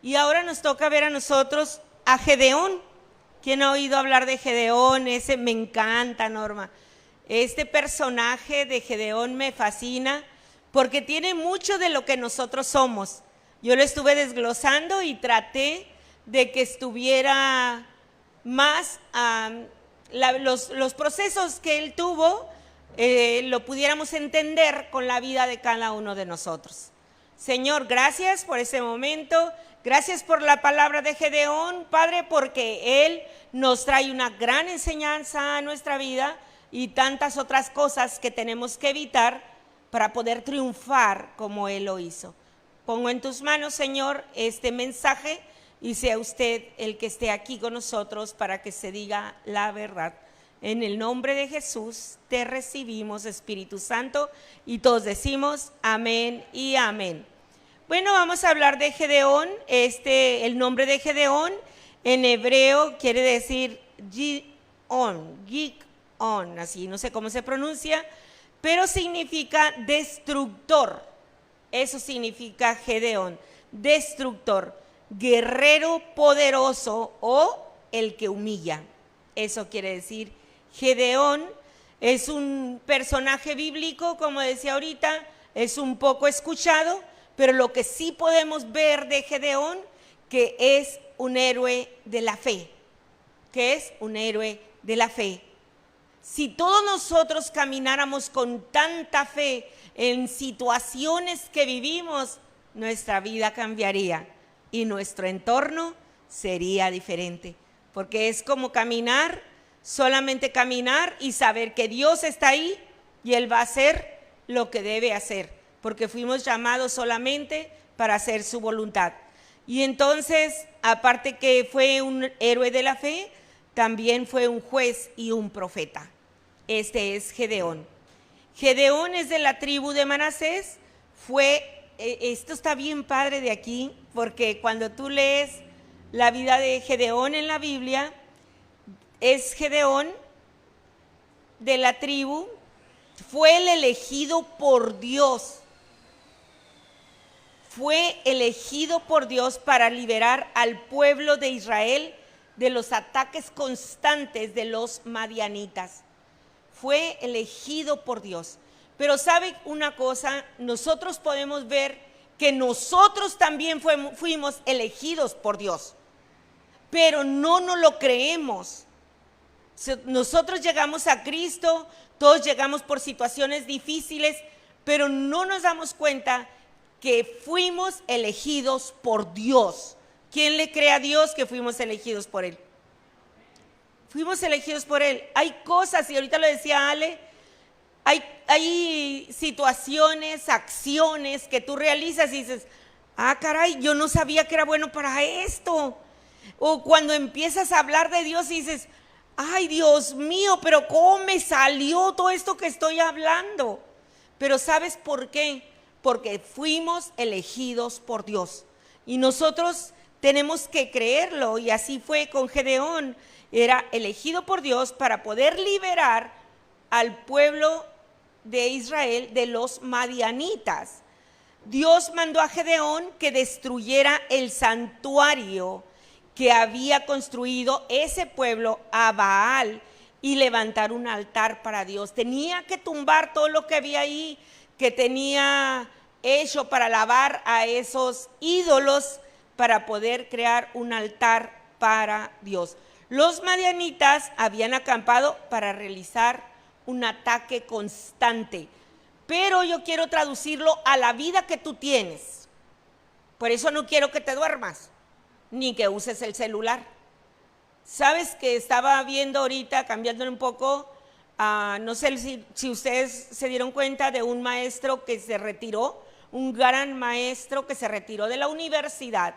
Y ahora nos toca ver a nosotros a Gedeón. ¿Quién ha oído hablar de Gedeón? Ese me encanta, Norma. Este personaje de Gedeón me fascina porque tiene mucho de lo que nosotros somos. Yo lo estuve desglosando y traté de que estuviera más los procesos que él tuvo, lo pudiéramos entender con la vida de cada uno de nosotros. Señor, gracias por ese momento, gracias por la palabra de Gedeón, Padre, porque él nos trae una gran enseñanza a nuestra vida y tantas otras cosas que tenemos que evitar para poder triunfar como él lo hizo. Pongo en tus manos, Señor, este mensaje y sea usted el que esté aquí con nosotros para que se diga la verdad. En el nombre de Jesús te recibimos, Espíritu Santo, y todos decimos amén y amén. Bueno, vamos a hablar de Gedeón. El nombre de Gedeón en hebreo quiere decir Gidón, así no sé cómo se pronuncia, pero significa destructor. Eso significa Gedeón, destructor, guerrero poderoso o el que humilla. Eso quiere decir Gedeón. Es un personaje bíblico, como decía ahorita, es un poco escuchado, pero lo que sí podemos ver de Gedeón, que es un héroe de la fe, que es un héroe de la fe. Si todos nosotros camináramos con tanta fe en situaciones que vivimos, nuestra vida cambiaría y nuestro entorno sería diferente, porque es como caminar, solamente caminar y saber que Dios está ahí y Él va a hacer lo que debe hacer, porque fuimos llamados solamente para hacer su voluntad. Y entonces, aparte que fue un héroe de la fe, también fue un juez y un profeta. Este es Gedeón. Gedeón es de la tribu de Manasés. Esto está bien padre de aquí, porque cuando tú lees la vida de Gedeón en la Biblia, es Gedeón de la tribu, fue el elegido por Dios. Fue elegido por Dios para liberar al pueblo de Israel de los ataques constantes de los madianitas. Fue elegido por Dios. Pero ¿sabe una cosa? Nosotros podemos ver que nosotros también fuimos elegidos por Dios, pero no nos lo creemos. Nosotros llegamos a Cristo, todos llegamos por situaciones difíciles, pero no nos damos cuenta que fuimos elegidos por Dios. ¿Quién le cree a Dios que fuimos elegidos por Él? Fuimos elegidos por Él. Hay cosas, y ahorita lo decía Ale, hay situaciones, acciones que tú realizas y dices, ah, caray, yo no sabía que era bueno para esto. O cuando empiezas a hablar de Dios y dices, ay, Dios mío, pero ¿cómo me salió todo esto que estoy hablando? Pero ¿sabes por qué? Porque fuimos elegidos por Dios. Y nosotros tenemos que creerlo, y así fue con Gedeón. Era elegido por Dios para poder liberar al pueblo de Israel de los madianitas. Dios mandó a Gedeón que destruyera el santuario que había construido ese pueblo a Baal y levantar un altar para Dios. Tenía que tumbar todo lo que había ahí, que tenía hecho para alabar a esos ídolos, para poder crear un altar para Dios. Los madianitas habían acampado para realizar un ataque constante, pero yo quiero traducirlo a la vida que tú tienes. Por eso no quiero que te duermas, ni que uses el celular. Sabes que estaba viendo ahorita, cambiándole un poco, no sé si ustedes se dieron cuenta de un maestro que se retiró, un gran maestro que se retiró de la universidad,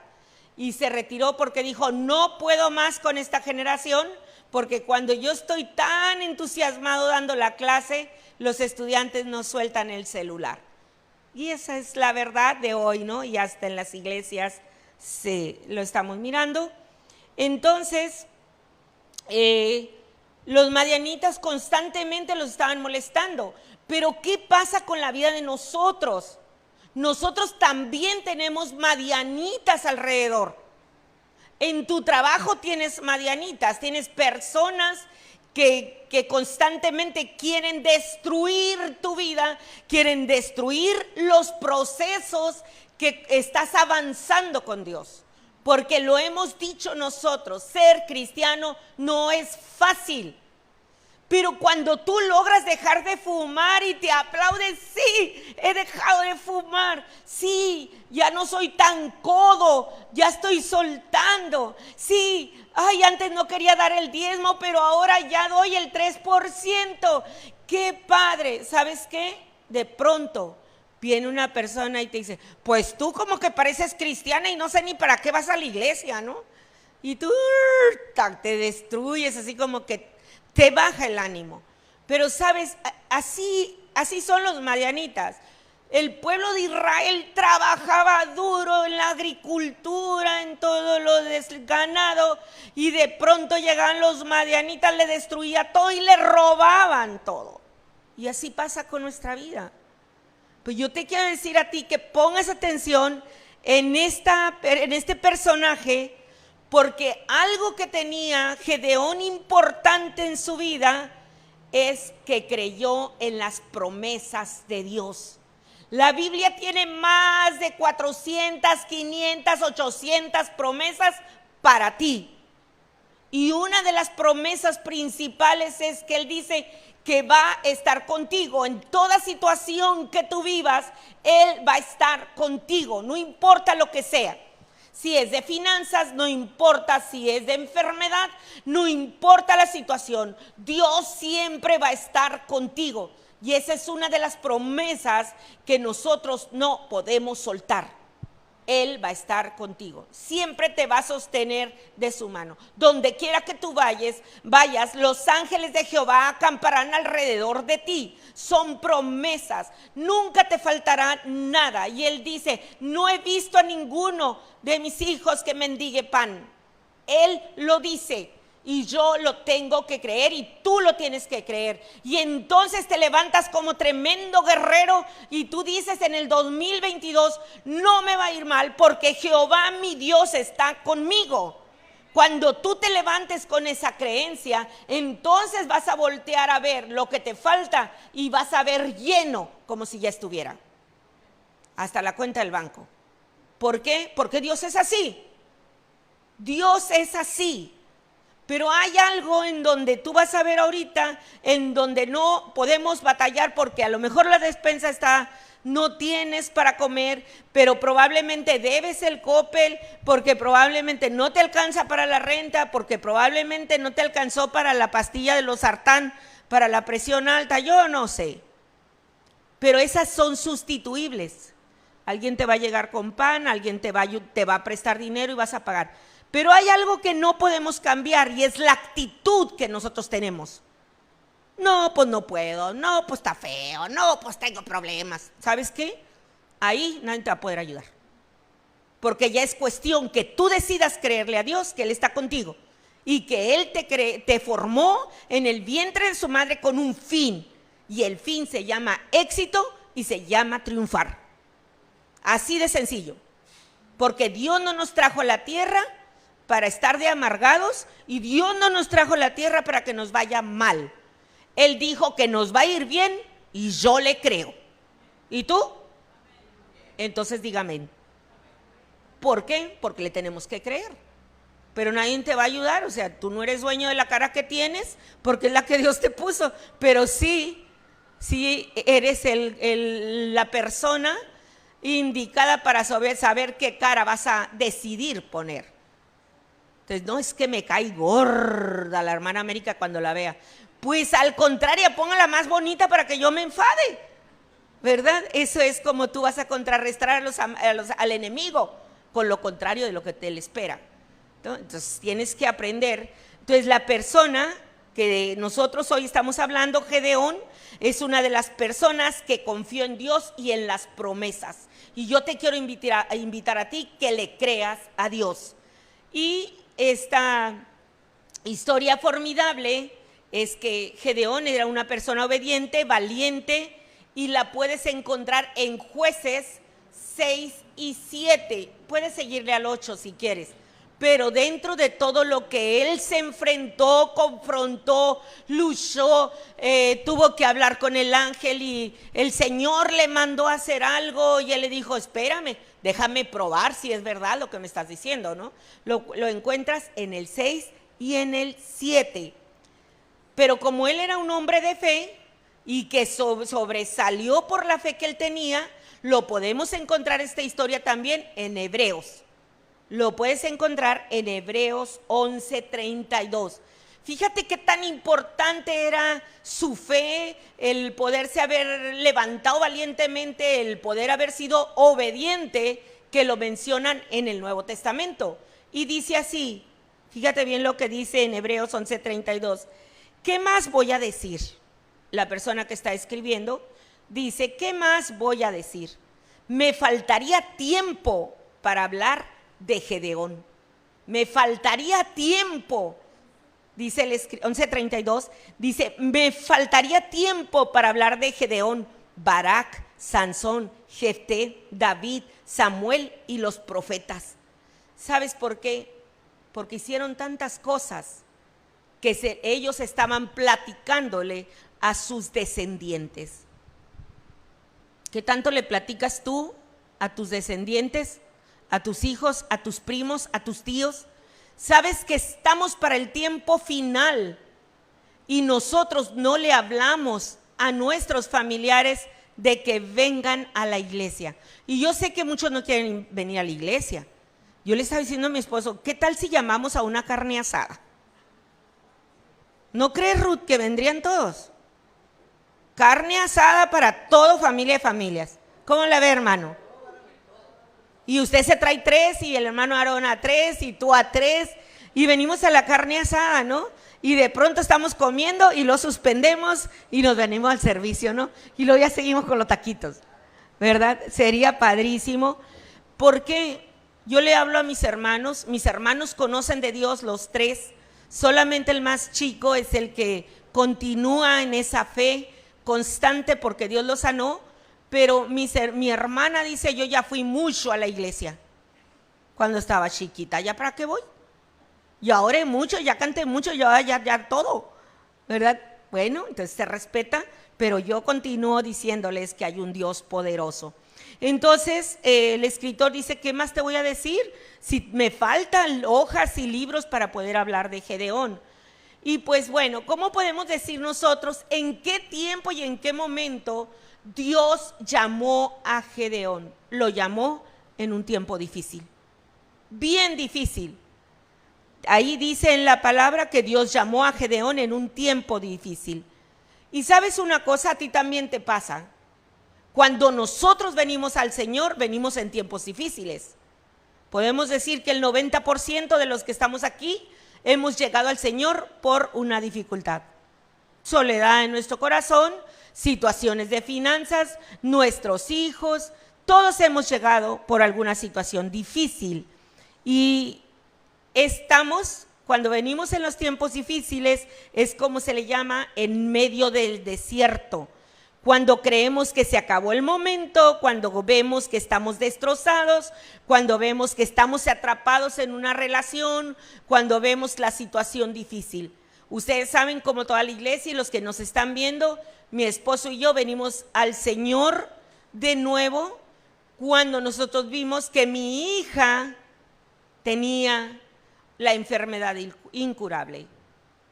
y se retiró porque dijo, no puedo más con esta generación, porque cuando yo estoy tan entusiasmado dando la clase, los estudiantes no sueltan el celular. Y esa es la verdad de hoy, ¿no? Y hasta en las iglesias lo estamos mirando. Entonces, los madianitas constantemente los estaban molestando. Pero ¿qué pasa con la vida de nosotros? nosotros también tenemos madianitas alrededor. En tu trabajo tienes madianitas, tienes personas que constantemente quieren destruir tu vida, quieren destruir los procesos que estás avanzando con Dios. Porque lo hemos dicho nosotros, ser cristiano no es fácil. Pero cuando tú logras dejar de fumar y te aplaudes, sí, he dejado de fumar, sí, ya no soy tan codo, ya estoy soltando, sí, ay, antes no quería dar el diezmo, pero ahora ya doy el 3%. ¡Qué padre! ¿Sabes qué? De pronto viene una persona y te dice, pues tú como que pareces cristiana y no sé ni para qué vas a la iglesia, ¿no? Y tú te destruyes, así como que te baja el ánimo. Pero sabes, así son los madianitas. El pueblo de Israel trabajaba duro en la agricultura, en todo lo del ganado, y de pronto llegaban los madianitas, le destruían todo y le robaban todo. Y así pasa con nuestra vida. Pues yo te quiero decir a ti que pongas atención en este personaje, porque algo que tenía Gedeón importante en su vida es que creyó en las promesas de Dios. La Biblia tiene más de 400, 500, 800 promesas para ti. Y una de las promesas principales es que Él dice que va a estar contigo en toda situación que tú vivas. Él va a estar contigo, no importa lo que sea. Si es de finanzas, no importa. Si es de enfermedad, no importa la situación. Dios siempre va a estar contigo. Y esa es una de las promesas que nosotros no podemos soltar. Él va a estar contigo. Siempre te va a sostener de su mano. Donde quiera que tú vayas, los ángeles de Jehová acamparán alrededor de ti. Son promesas. Nunca te faltará nada. Y Él dice, no he visto a ninguno de mis hijos que mendigue pan. Él lo dice. Y yo lo tengo que creer y tú lo tienes que creer. Y entonces te levantas como tremendo guerrero y tú dices en el 2022, no me va a ir mal porque Jehová mi Dios está conmigo. Cuando tú te levantes con esa creencia, entonces vas a voltear a ver lo que te falta y vas a ver lleno como si ya estuviera. Hasta la cuenta del banco. ¿Por qué? Porque Dios es así. Dios es así. Pero hay algo en donde tú vas a ver ahorita, en donde no podemos batallar porque a lo mejor la despensa está, no tienes para comer, pero probablemente debes el Coppel, porque probablemente no te alcanza para la renta, porque probablemente no te alcanzó para la pastilla de losartán, para la presión alta, yo no sé. Pero esas son sustituibles. Alguien te va a llegar con pan, alguien te va a prestar dinero y vas a pagar. Pero hay algo que no podemos cambiar y es la actitud que nosotros tenemos. No, pues no puedo, no, pues está feo, no, pues tengo problemas. ¿Sabes qué? Ahí nadie te va a poder ayudar. Porque ya es cuestión que tú decidas creerle a Dios, que Él está contigo. Y que Él te formó en el vientre de su madre con un fin. Y el fin se llama éxito y se llama triunfar. Así de sencillo. Porque Dios no nos trajo a la tierra para estar de amargados y Dios no nos trajo a la tierra para que nos vaya mal. Él dijo que nos va a ir bien y yo le creo. ¿Y tú? Entonces dígame. ¿Por qué? Porque le tenemos que creer. Pero nadie te va a ayudar, o sea, tú no eres dueño de la cara que tienes porque es la que Dios te puso, pero sí eres la persona indicada para saber qué cara vas a decidir poner. Entonces, no es que me cae gorda la hermana América cuando la vea. Pues al contrario, póngala más bonita para que yo me enfade, ¿verdad? Eso es como tú vas a contrarrestar al enemigo, con lo contrario de lo que te le espera. Entonces, tienes que aprender. Entonces, la persona que nosotros hoy estamos hablando, Gedeón, es una de las personas que confió en Dios y en las promesas. Y yo te quiero invitar a ti que le creas a Dios. Y esta historia formidable es que Gedeón era una persona obediente, valiente, y la puedes encontrar en Jueces 6 y 7. Puedes seguirle al 8 si quieres. Pero dentro de todo lo que él se enfrentó, confrontó, luchó, tuvo que hablar con el ángel y el Señor le mandó a hacer algo y él le dijo, espérame, déjame probar si es verdad lo que me estás diciendo, ¿no? Lo encuentras en el 6 y en el 7. Pero como él era un hombre de fe y que sobresalió por la fe que él tenía, lo podemos encontrar esta historia también en Hebreos. Lo puedes encontrar en Hebreos 11:32. Fíjate qué tan importante era su fe, el poderse haber levantado valientemente, el poder haber sido obediente, que lo mencionan en el Nuevo Testamento. Y dice así, fíjate bien lo que dice en Hebreos 11:32. ¿Qué más voy a decir? La persona que está escribiendo dice, ¿qué más voy a decir? Me faltaría tiempo para hablar de Gedeón. Me faltaría tiempo, dice el 11:32, dice, me faltaría tiempo para hablar de Gedeón, Barak, Sansón, Jefté, David, Samuel y los profetas. ¿Sabes por qué? Porque hicieron tantas cosas que ellos estaban platicándole a sus descendientes. ¿Qué tanto le platicas tú a tus descendientes, a tus hijos, a tus primos, a tus tíos? Sabes que estamos para el tiempo final y nosotros no le hablamos a nuestros familiares de que vengan a la iglesia. Y yo sé que muchos no quieren venir a la iglesia. Yo le estaba diciendo a mi esposo, ¿qué tal si llamamos a una carne asada? ¿No crees, Ruth, que vendrían todos? Carne asada para toda familia de familias. ¿Cómo la ve, hermano? Y usted se trae 3 y el hermano Aarón a 3 y tú a 3 y venimos a la carne asada, ¿no? Y de pronto estamos comiendo y lo suspendemos y nos venimos al servicio, ¿no? Y luego ya seguimos con los taquitos, ¿verdad? Sería padrísimo, porque yo le hablo a mis hermanos conocen de Dios los 3, solamente el más chico es el que continúa en esa fe constante porque Dios lo sanó. Pero mi hermana dice, yo ya fui mucho a la iglesia cuando estaba chiquita, ¿ya para qué voy? Ya oré mucho, ya canté mucho, ya todo, ¿verdad? Bueno, entonces se respeta, pero yo continúo diciéndoles que hay un Dios poderoso. Entonces el escritor dice, ¿qué más te voy a decir? Si me faltan hojas y libros para poder hablar de Gedeón. Y pues bueno, ¿cómo podemos decir nosotros en qué tiempo y en qué momento Dios llamó a Gedeón? Lo llamó en un tiempo difícil, bien difícil. Ahí dice en la palabra que Dios llamó a Gedeón en un tiempo difícil. Y sabes una cosa, a ti también te pasa. Cuando nosotros venimos al Señor, venimos en tiempos difíciles. Podemos decir que el 90% de los que estamos aquí hemos llegado al Señor por una dificultad. Soledad en nuestro corazón, situaciones de finanzas, nuestros hijos, todos hemos llegado por alguna situación difícil. Y cuando venimos en los tiempos difíciles, es como se le llama en medio del desierto. Cuando creemos que se acabó el momento, cuando vemos que estamos destrozados, cuando vemos que estamos atrapados en una relación, cuando vemos la situación difícil. Ustedes saben, como toda la iglesia y los que nos están viendo, mi esposo y yo venimos al Señor de nuevo cuando nosotros vimos que mi hija tenía la enfermedad incurable.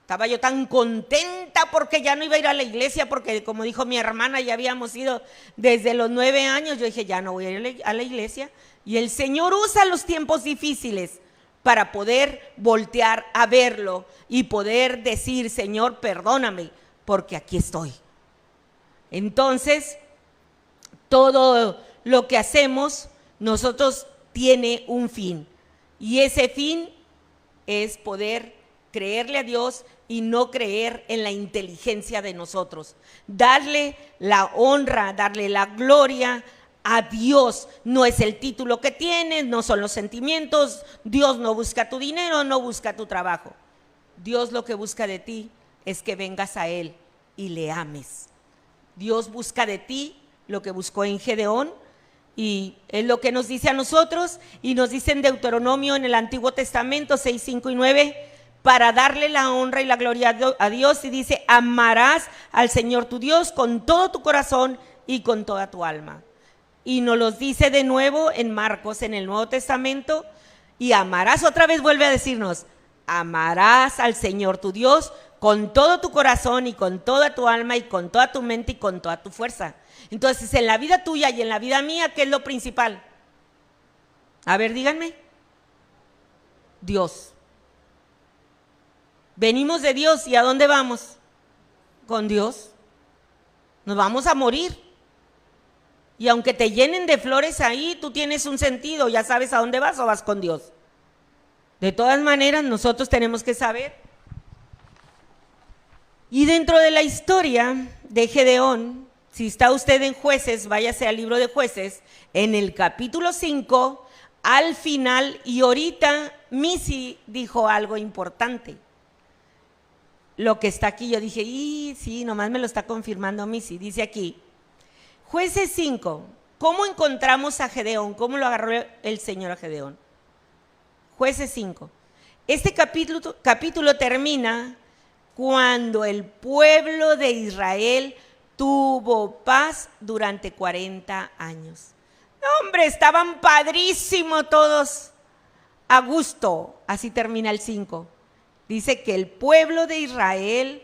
Estaba yo tan contenta porque ya no iba a ir a la iglesia, porque como dijo mi hermana, ya habíamos ido desde los 9 años. Yo dije, ya no voy a ir a la iglesia. Y el Señor usa los tiempos difíciles para poder voltear a verlo y poder decir, Señor, perdóname, porque aquí estoy. Entonces, todo lo que hacemos nosotros tiene un fin. Y ese fin es poder creerle a Dios y no creer en la inteligencia de nosotros. Darle la honra, darle la gloria a Dios. No es el título que tienes, no son los sentimientos. Dios no busca tu dinero, no busca tu trabajo. Dios lo que busca de ti es que vengas a Él y le ames. Dios busca de ti lo que buscó en Gedeón Y es lo que nos dice a nosotros, y nos dice en Deuteronomio en el Antiguo Testamento 6, 5 y 9, para darle la honra y la gloria a Dios, y dice: amarás al Señor tu Dios con todo tu corazón y con toda tu alma. Y nos los dice de nuevo en Marcos, en el Nuevo Testamento, y amarás, otra vez vuelve a decirnos, amarás al Señor tu Dios con todo tu corazón y con toda tu alma y con toda tu mente y con toda tu fuerza. Entonces, en la vida tuya y en la vida mía, ¿qué es lo principal? A ver, díganme. Dios. Venimos de Dios, ¿y a dónde vamos? Con Dios. Nos vamos a morir. Y aunque te llenen de flores ahí, tú tienes un sentido, ya sabes a dónde vas o vas con Dios. De todas maneras, nosotros tenemos que saber. Y dentro de la historia de Gedeón, si está usted en Jueces, váyase al libro de Jueces, en el capítulo 5, al final, y ahorita Missy dijo algo importante. Lo que está aquí, yo dije, sí, nomás me lo está confirmando Missy. Dice aquí, Jueces 5, ¿cómo encontramos a Gedeón? ¿Cómo lo agarró el Señor a Gedeón? Jueces 5. Este capítulo termina cuando el pueblo de Israel tuvo paz durante 40 años. No, hombre, estaban padrísimos todos, a gusto. Así termina el 5. Dice que el pueblo de Israel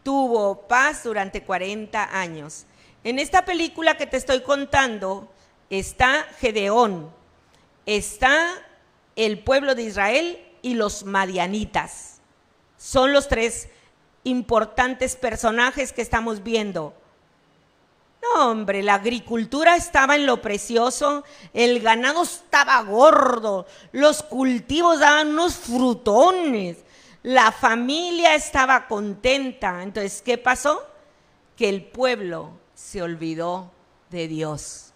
tuvo paz durante 40 años. En esta película que te estoy contando está Gedeón, está el pueblo de Israel y los madianitas. Son los tres importantes personajes que estamos viendo. No, hombre, la agricultura estaba en lo precioso, el ganado estaba gordo, los cultivos daban unos frutones, la familia estaba contenta. Entonces, ¿qué pasó? Que el pueblo se olvidó de Dios.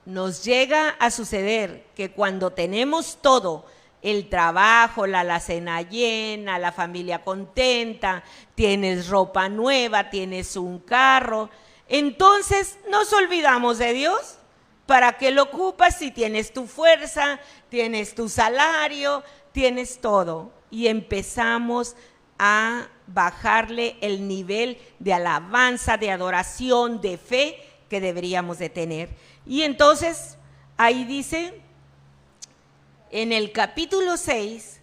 Nos llega a suceder que cuando tenemos todo, el trabajo, la alacena llena, la familia contenta, tienes ropa nueva, tienes un carro, entonces nos olvidamos de Dios. ¿Para qué lo ocupas si tienes tu fuerza, tienes tu salario, tienes todo? Y empezamos a bajarle el nivel de alabanza, de adoración, de fe que deberíamos de tener. Y entonces ahí dice, en el capítulo 6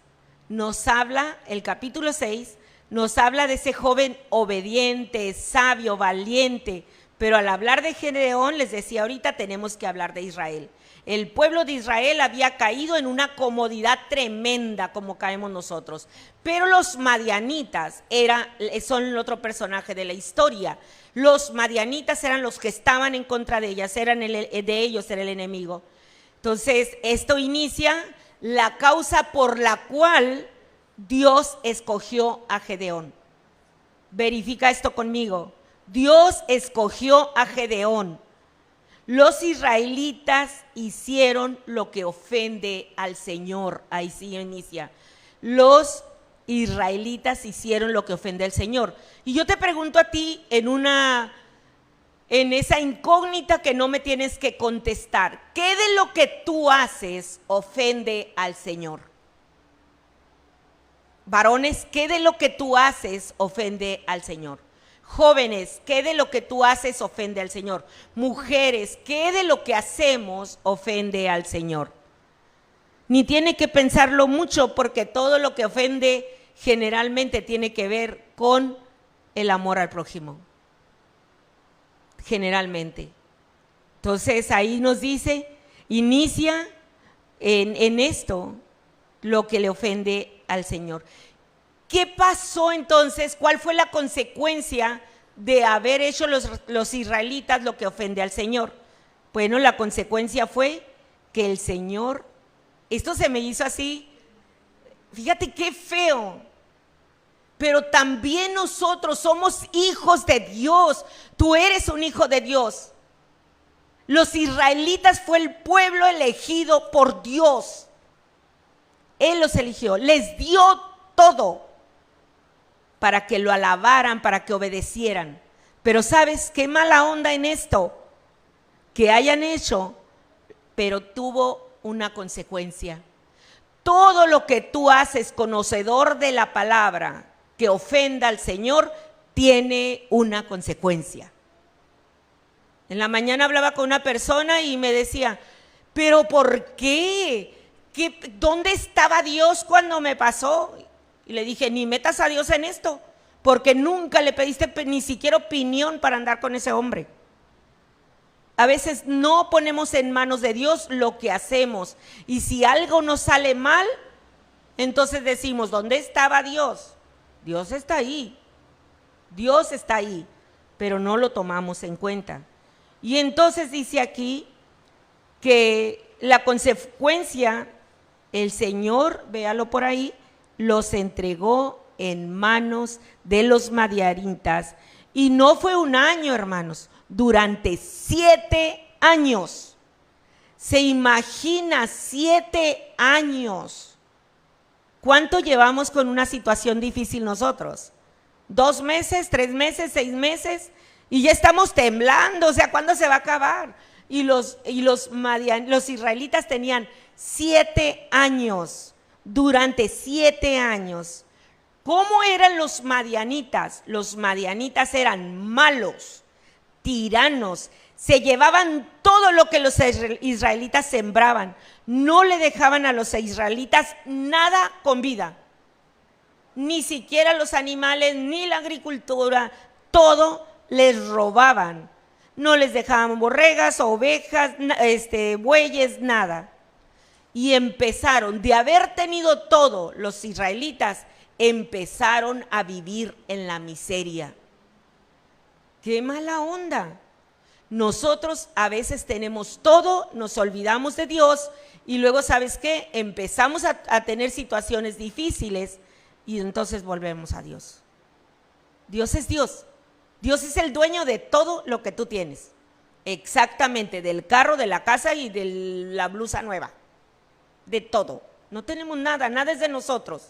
nos habla de ese joven obediente, sabio, valiente, pero al hablar de Gedeón, les decía ahorita, tenemos que hablar de Israel. El pueblo de Israel había caído en una comodidad tremenda como caemos nosotros, pero los madianitas son el otro personaje de la historia. Los madianitas eran los que estaban en contra de ellas, de ellos era el enemigo. Entonces, esto inicia la causa por la cual Dios escogió a Gedeón. Verifica esto conmigo. Dios escogió a Gedeón. Los israelitas hicieron lo que ofende al Señor. Ahí sí inicia. Los israelitas hicieron lo que ofende al Señor. Y yo te pregunto a ti en esa incógnita que no me tienes que contestar, ¿qué de lo que tú haces ofende al Señor? Varones, ¿qué de lo que tú haces ofende al Señor? Jóvenes, ¿qué de lo que tú haces ofende al Señor? Mujeres, ¿qué de lo que hacemos ofende al Señor? Ni tiene que pensarlo mucho, porque todo lo que ofende generalmente tiene que ver con el amor al prójimo. Generalmente. Entonces ahí nos dice, inicia en esto lo que le ofende al Señor. ¿Qué pasó entonces? ¿Cuál fue la consecuencia de haber hecho los israelitas lo que ofende al Señor? Bueno, la consecuencia fue que el Señor, esto se me hizo así, fíjate qué feo, pero también nosotros somos hijos de Dios. Tú eres un hijo de Dios. Los israelitas fue el pueblo elegido por Dios. Él los eligió, les dio todo para que lo alabaran, para que obedecieran. Pero ¿sabes qué mala onda en esto? que hayan hecho, pero tuvo una consecuencia. Todo lo que tú haces conocedor de la palabra que ofenda al Señor tiene una consecuencia. En la mañana hablaba con una persona y me decía, ¿pero por qué? ¿Dónde estaba Dios cuando me pasó? Y le dije, ni metas a Dios en esto, porque nunca le pediste ni siquiera opinión para andar con ese hombre. A veces no ponemos en manos de Dios lo que hacemos, y si algo nos sale mal, entonces decimos, ¿dónde estaba Dios? Dios está ahí, pero no lo tomamos en cuenta. Y entonces dice aquí que la consecuencia, el Señor, véalo por ahí, los entregó en manos de los madianitas. Y no fue un año, hermanos, durante 7 años. ¿Se imagina 7 años? ¿Cuánto llevamos con una situación difícil nosotros? 2 meses, 3 meses, 6 meses, y ya estamos temblando. O sea, ¿cuándo se va a acabar? Y los israelitas tenían 7 años, durante 7 años. ¿Cómo eran los madianitas? Los madianitas eran malos, tiranos, se llevaban todo lo que los israelitas sembraban, no le dejaban a los israelitas nada con vida, ni siquiera los animales, ni la agricultura, todo les robaban, no les dejaban borregas, ovejas, bueyes, nada. Y empezaron, de haber tenido todo, los israelitas empezaron a vivir en la miseria. ¡Qué mala onda! Nosotros a veces tenemos todo, nos olvidamos de Dios y luego, ¿sabes qué? Empezamos a tener situaciones difíciles y entonces volvemos a Dios. Dios es Dios. Dios es el dueño de todo lo que tú tienes. Exactamente, del carro, de la casa y de la blusa nueva. De todo. No tenemos nada, nada es de nosotros.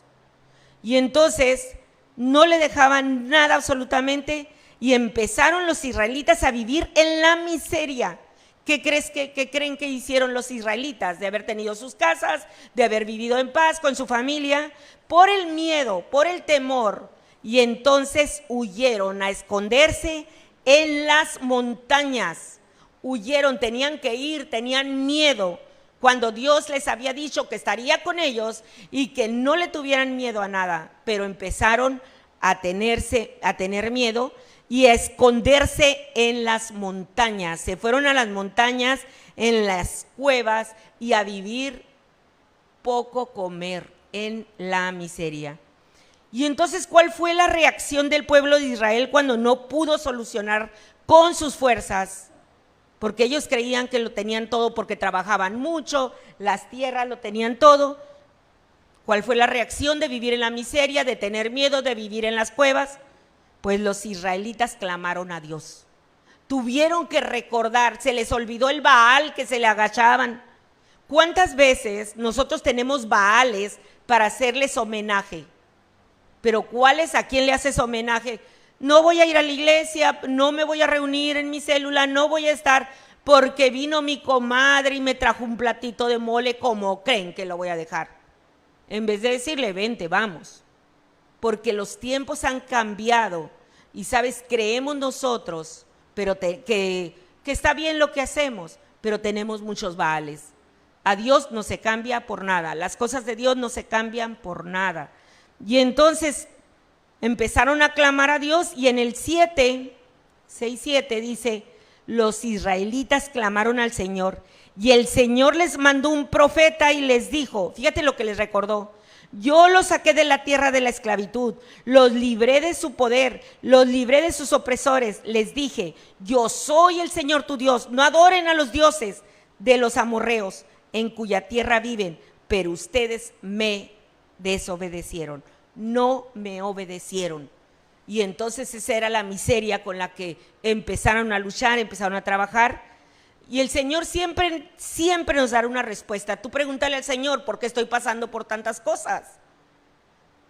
Y entonces no le dejaban nada absolutamente y empezaron los israelitas a vivir en la miseria. ¿Qué creen que hicieron los israelitas? De haber tenido sus casas, de haber vivido en paz con su familia, por el miedo, por el temor. Y entonces huyeron a esconderse en las montañas. Huyeron, tenían que ir, tenían miedo. Cuando Dios les había dicho que estaría con ellos y que no le tuvieran miedo a nada, pero empezaron a tener miedo y a esconderse en las montañas. Se fueron a las montañas, en las cuevas y a vivir poco comer en la miseria. Y entonces, ¿cuál fue la reacción del pueblo de Israel cuando no pudo solucionar con sus fuerzas? Porque ellos creían que lo tenían todo porque trabajaban mucho, las tierras lo tenían todo. ¿Cuál fue la reacción de vivir en la miseria, de tener miedo, de vivir en las cuevas? Pues los israelitas clamaron a Dios. Tuvieron que recordar, se les olvidó el Baal que se le agachaban. ¿Cuántas veces nosotros tenemos Baales para hacerles homenaje? Pero ¿cuáles? ¿A quién le haces homenaje? No voy a ir a la iglesia, no me voy a reunir en mi célula, no voy a estar porque vino mi comadre y me trajo un platito de mole. ¿Cómo creen que lo voy a dejar? En vez de decirle, vente, vamos. Porque los tiempos han cambiado y, ¿sabes? Creemos nosotros pero que está bien lo que hacemos, pero tenemos muchos Baales. A Dios no se cambia por nada, las cosas de Dios no se cambian por nada. Y entonces empezaron a clamar a Dios y en el 6:7 dice, los israelitas clamaron al Señor y el Señor les mandó un profeta y les dijo, fíjate lo que les recordó, yo los saqué de la tierra de la esclavitud, los libré de su poder, los libré de sus opresores, les dije, yo soy el Señor tu Dios, no adoren a los dioses de los amorreos en cuya tierra viven, pero ustedes me desobedecieron, no me obedecieron. Y entonces esa era la miseria con la que empezaron a luchar, empezaron a trabajar. Y el Señor siempre nos dará una respuesta. Tú pregúntale al Señor, ¿por qué estoy pasando por tantas cosas?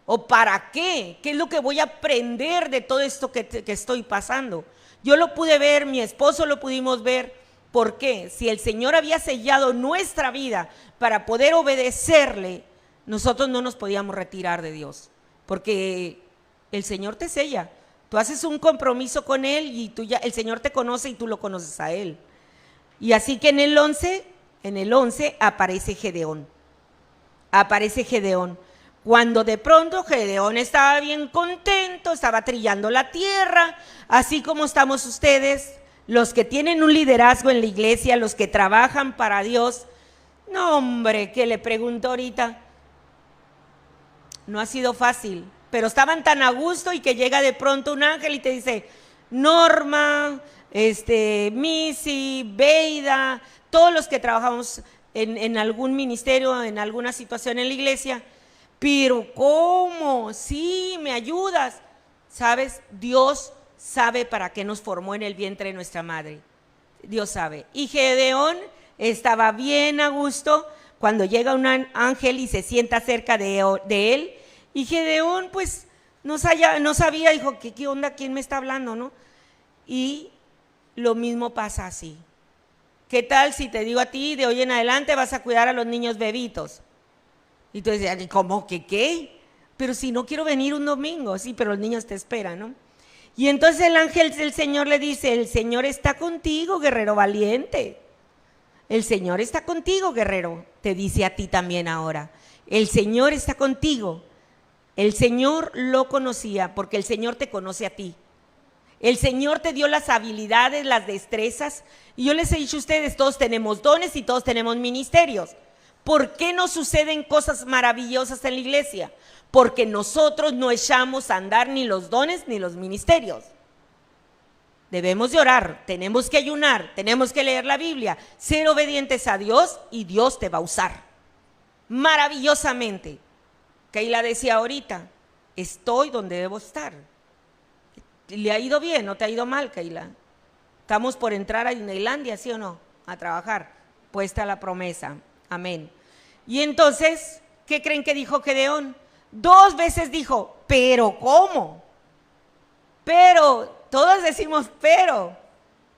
¿O para qué? ¿Qué es lo que voy a aprender de todo esto que estoy pasando? Yo lo pude ver, mi esposo lo pudimos ver, ¿Por qué? Si el Señor había sellado nuestra vida para poder obedecerle, nosotros no nos podíamos retirar de Dios, porque el Señor te sella. Tú haces un compromiso con Él y el Señor te conoce y tú lo conoces a Él. Y así que en el 11 aparece Gedeón. Cuando de pronto Gedeón estaba bien contento, estaba trillando la tierra, así como estamos ustedes, los que tienen un liderazgo en la iglesia, los que trabajan para Dios. No, hombre, que le pregunto ahorita, no ha sido fácil, pero estaban tan a gusto y que llega de pronto un ángel y te dice, Norma, Missy, Beida, todos los que trabajamos en algún ministerio, en alguna situación en la iglesia, pero ¿cómo? Sí, me ayudas. ¿Sabes? Dios sabe para qué nos formó en el vientre de nuestra madre. Dios sabe. Y Gedeón estaba bien a gusto cuando llega un ángel y se sienta cerca de él. Y Gedeón pues no sabía, dijo, ¿qué onda? ¿Quién me está hablando? ¿No? Y lo mismo pasa así. ¿Qué tal si te digo a ti, de hoy en adelante vas a cuidar a los niños bebitos? Y tú dices, ¿cómo que qué? Pero si no quiero venir un domingo, sí, pero los niños te esperan, ¿no? Y entonces el ángel del Señor le dice, el Señor está contigo, guerrero valiente. El Señor está contigo, guerrero. Te dice a ti también ahora. El Señor está contigo. El Señor lo conocía porque el Señor te conoce a ti. El Señor te dio las habilidades, las destrezas. Y yo les he dicho a ustedes, todos tenemos dones y todos tenemos ministerios. ¿Por qué no suceden cosas maravillosas en la iglesia? Porque nosotros no echamos a andar ni los dones ni los ministerios. Debemos de orar, tenemos que ayunar, tenemos que leer la Biblia, ser obedientes a Dios y Dios te va a usar maravillosamente. Keila decía ahorita, estoy donde debo estar. ¿Le ha ido bien? ¿No te ha ido mal, Keila? Estamos por entrar a Disneylandia, ¿sí o no? A trabajar, puesta la promesa. Amén. Y entonces, ¿qué creen que dijo Gedeón? 2 veces dijo, ¿pero cómo? Pero, todos decimos pero.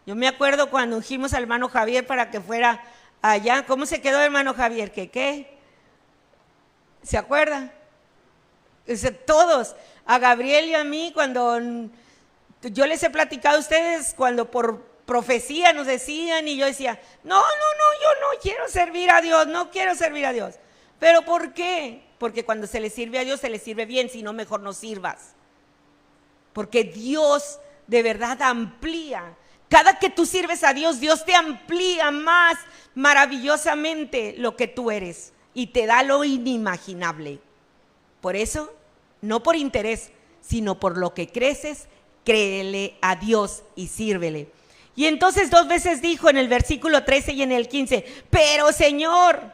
Yo me acuerdo cuando ungimos al hermano Javier para que fuera allá. ¿Cómo se quedó el hermano Javier? ¿Qué? ¿Se acuerda? Todos, a Gabriel y a mí, cuando yo les he platicado a ustedes, cuando por profecía nos decían y yo decía, no, yo no quiero servir a Dios, no quiero servir a Dios. ¿Pero por qué? Porque cuando se le sirve a Dios, se le sirve bien, si no, mejor no sirvas. Porque Dios de verdad amplía. Cada que tú sirves a Dios, Dios te amplía más maravillosamente lo que tú eres y te da lo inimaginable. Por eso, no por interés, sino por lo que creces, créele a Dios y sírvele. Y entonces 2 veces dijo en el versículo 13 y en el 15, pero Señor,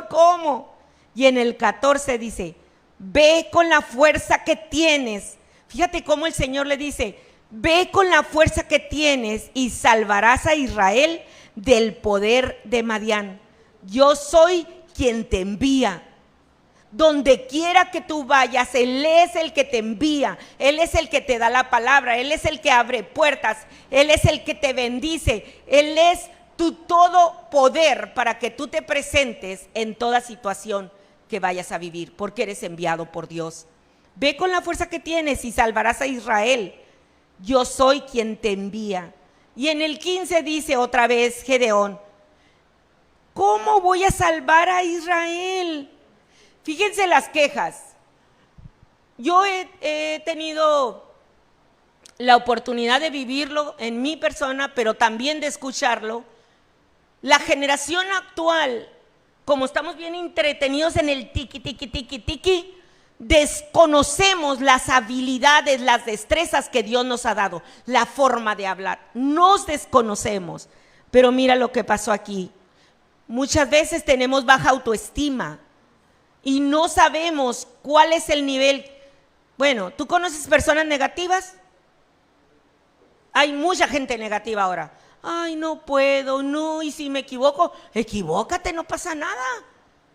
¿cómo? Y en el 14 dice, ve con la fuerza que tienes. Fíjate cómo el Señor le dice, ve con la fuerza que tienes y salvarás a Israel del poder de Madián. Yo soy quien te envía. Donde quiera que tú vayas, Él es el que te envía, Él es el que te da la palabra, Él es el que abre puertas, Él es el que te bendice, Él es tu todo poder para que tú te presentes en toda situación que vayas a vivir, porque eres enviado por Dios. Ve con la fuerza que tienes y salvarás a Israel. Yo soy quien te envía. Y en el 15 dice otra vez Gedeón, ¿cómo voy a salvar a Israel? Fíjense las quejas. Yo he tenido la oportunidad de vivirlo en mi persona, pero también de escucharlo. La generación actual, como estamos bien entretenidos en el tiki, desconocemos las habilidades, las destrezas que Dios nos ha dado, la forma de hablar. Nos desconocemos. Pero mira lo que pasó aquí. Muchas veces tenemos baja autoestima y no sabemos cuál es el nivel. Bueno, ¿tú conoces personas negativas? Hay mucha gente negativa ahora. Ay, no puedo, no, y si me equivoco, equivócate, no pasa nada.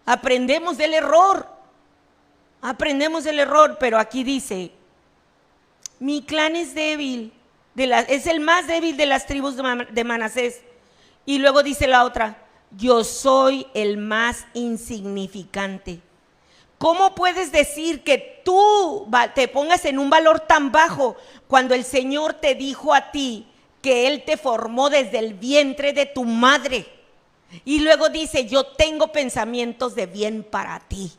Aprendemos del error, pero aquí dice, mi clan es débil, es el más débil de las tribus de Manasés. Y luego dice la otra, yo soy el más insignificante. ¿Cómo puedes decir que tú te pongas en un valor tan bajo cuando el Señor te dijo a ti que Él te formó desde el vientre de tu madre? Y luego dice, yo tengo pensamientos de bien para ti.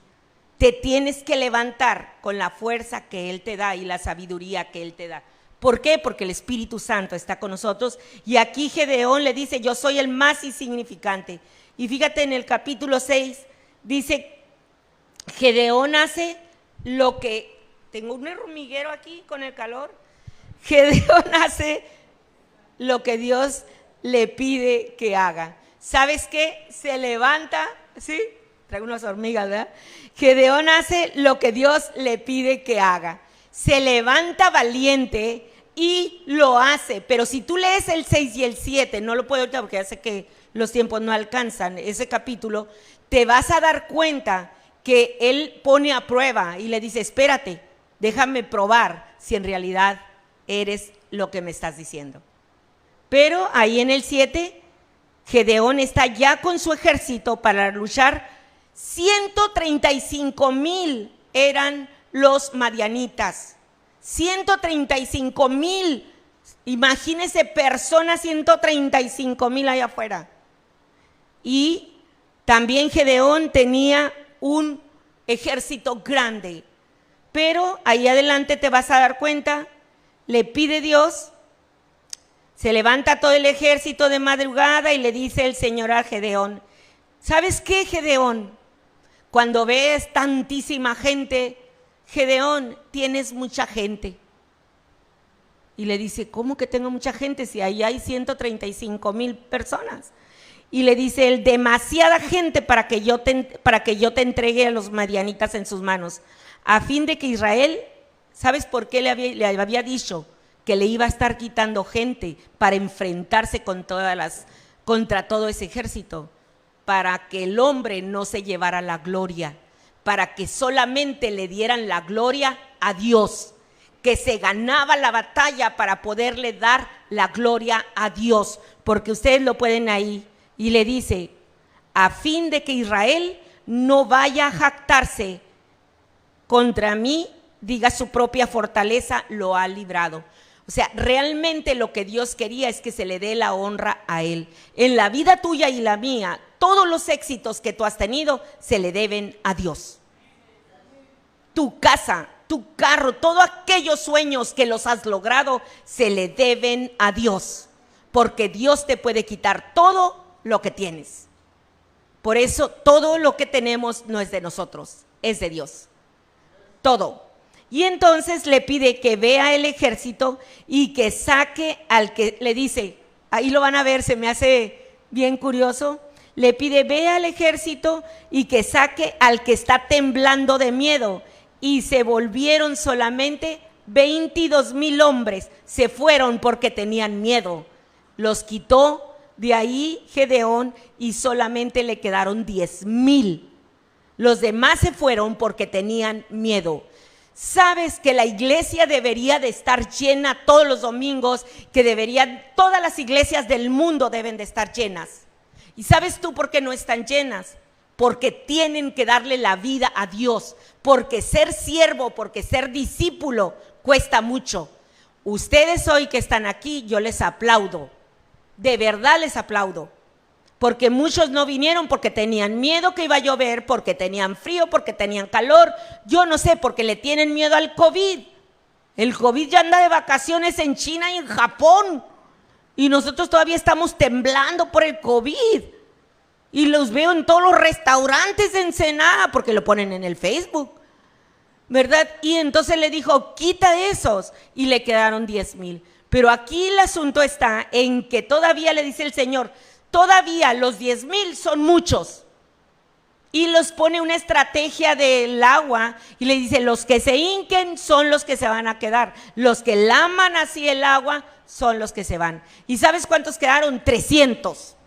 Te tienes que levantar con la fuerza que Él te da y la sabiduría que Él te da. ¿Por qué? Porque el Espíritu Santo está con nosotros. Y aquí Gedeón le dice, yo soy el más insignificante. Y fíjate en el capítulo 6, dice, Gedeón hace lo que, tengo un hormiguero aquí con el calor, Gedeón hace lo que Dios le pide que haga. ¿Sabes qué? Se levanta, ¿sí? Traigo unas hormigas, ¿verdad? Gedeón hace lo que Dios le pide que haga. Se levanta valiente y lo hace. Pero si tú lees el 6 y el 7, no lo puedo ahorita porque ya sé que los tiempos no alcanzan ese capítulo, te vas a dar cuenta que él pone a prueba y le dice, espérate, déjame probar si en realidad eres lo que me estás diciendo. Pero ahí en el 7, Gedeón está ya con su ejército para luchar. 135,000 eran los madianitas. 135,000, imagínense personas, 135,000 allá afuera. Y también Gedeón tenía un ejército grande. Pero ahí adelante te vas a dar cuenta, le pide Dios, se levanta todo el ejército de madrugada y le dice el Señor a Gedeón, ¿sabes qué, Gedeón? Cuando ves tantísima gente, Gedeón, tienes mucha gente. Y le dice, ¿cómo que tengo mucha gente si ahí hay 135,000 personas? Y le dice él, demasiada gente para que yo te entregue a los madianitas en sus manos, a fin de que Israel, ¿sabes por qué le había dicho que le iba a estar quitando gente para enfrentarse contra todo ese ejército? Para que el hombre no se llevara la gloria, para que solamente le dieran la gloria a Dios, que se ganaba la batalla para poderle dar la gloria a Dios, porque ustedes lo pueden ahí. Y le dice, a fin de que Israel no vaya a jactarse contra mí, diga su propia fortaleza lo ha librado. O sea, realmente lo que Dios quería es que se le dé la honra a Él. En la vida tuya y la mía, todos los éxitos que tú has tenido se le deben a Dios. Tu casa, tu carro, todos aquellos sueños que los has logrado se le deben a Dios, porque Dios te puede quitar todo lo que tienes. Por eso todo lo que tenemos no es de nosotros, es de Dios. Todo. Y entonces le pide que vea el ejército y que saque al que le dice, ahí lo van a ver, se me hace bien curioso, le pide vea al ejército y que saque al que está temblando de miedo. Y se volvieron solamente 22,000 hombres, se fueron porque tenían miedo. Los quitó de ahí Gedeón y solamente le quedaron 10,000. Los demás se fueron porque tenían miedo. Sabes que la iglesia debería de estar llena todos los domingos, todas las iglesias del mundo deben de estar llenas. ¿Y sabes tú por qué no están llenas? Porque tienen que darle la vida a Dios, porque ser siervo, porque ser discípulo cuesta mucho. Ustedes hoy que están aquí, yo les aplaudo, de verdad les aplaudo, porque muchos no vinieron porque tenían miedo que iba a llover, porque tenían frío, porque tenían calor, yo no sé, porque le tienen miedo al COVID. El COVID ya anda de vacaciones en China y en Japón, y nosotros todavía estamos temblando por el COVID. Y los veo en todos los restaurantes de Ensenada, porque lo ponen en el Facebook, ¿verdad? Y entonces le dijo, quita esos, y le quedaron 10,000. Pero aquí el asunto está en que todavía le dice el Señor, todavía los 10,000 son muchos. Y los pone una estrategia del agua y le dice, los que se hinquen son los que se van a quedar. Los que laman así el agua son los que se van. ¿Y sabes cuántos quedaron? 300.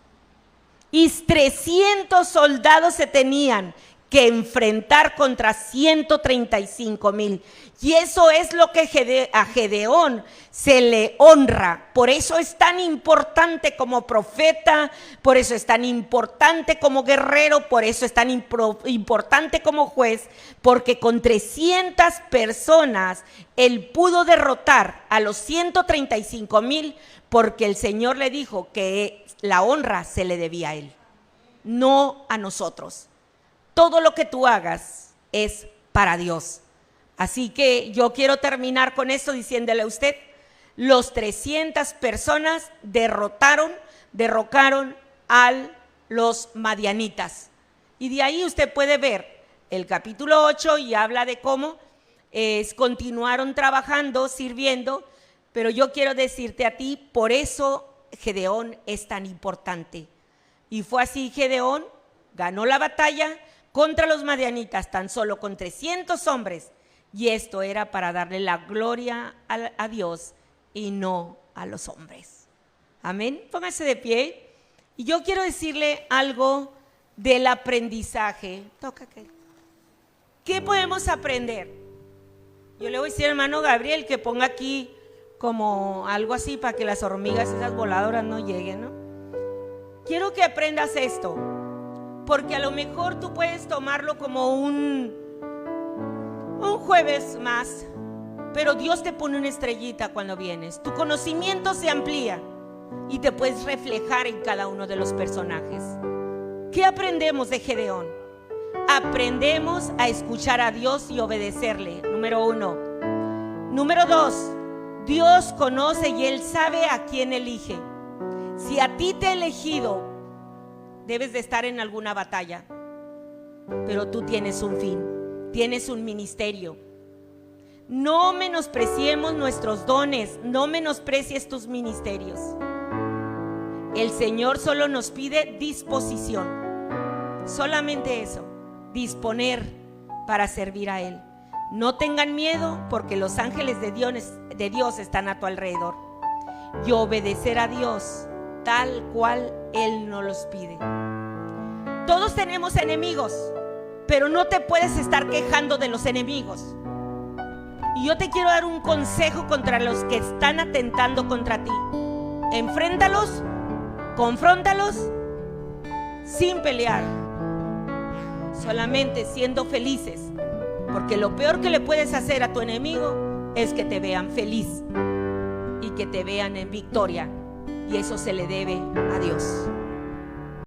Y 300 soldados se tenían que enfrentar contra 135,000. Y eso es lo que a Gedeón se le honra. Por eso es tan importante como profeta, por eso es tan importante como guerrero, por eso es tan importante como juez, porque con 300 personas él pudo derrotar a los 135,000, porque el Señor le dijo que la honra se le debía a él, no a nosotros. Todo lo que tú hagas es para Dios. Así que yo quiero terminar con esto diciéndole a usted, los 300 personas derrocaron a los madianitas. Y de ahí usted puede ver el capítulo 8 y habla de cómo continuaron trabajando, sirviendo, pero yo quiero decirte a ti, por eso Gedeón es tan importante. Y fue así, Gedeón ganó la batalla contra los madianitas tan solo con 300 hombres, y esto era para darle la gloria a Dios y no a los hombres. Amén. Póngase de pie. Y yo quiero decirle algo del aprendizaje. Toca aquel. ¿Qué podemos aprender? Yo le voy a decir al hermano Gabriel que ponga aquí como algo así para que las hormigas, esas voladoras, no lleguen, ¿no? Quiero que aprendas esto, porque a lo mejor tú puedes tomarlo como un jueves más, pero Dios te pone una estrellita cuando vienes. Tu conocimiento se amplía y te puedes reflejar en cada uno de los personajes. ¿Qué aprendemos de Gedeón? Aprendemos a escuchar a Dios y obedecerle, número 1. Número 2, Dios conoce y Él sabe a quién elige. Si a ti te ha elegido, debes de estar en alguna batalla, pero tú tienes un fin, tienes un ministerio. No menospreciemos nuestros dones, no menosprecies tus ministerios. El Señor solo nos pide disposición, solamente eso, disponer para servir a Él. No tengan miedo, porque los ángeles de Dios están a tu alrededor, y obedecer a Dios tal cual Él nos los pide. Todos tenemos enemigos, pero no te puedes estar quejando de los enemigos. Y yo te quiero dar un consejo contra los que están atentando contra ti. Enfréntalos, confróntalos sin pelear, solamente siendo felices, porque lo peor que le puedes hacer a tu enemigo es que te vean feliz y que te vean en victoria, y eso se le debe a Dios.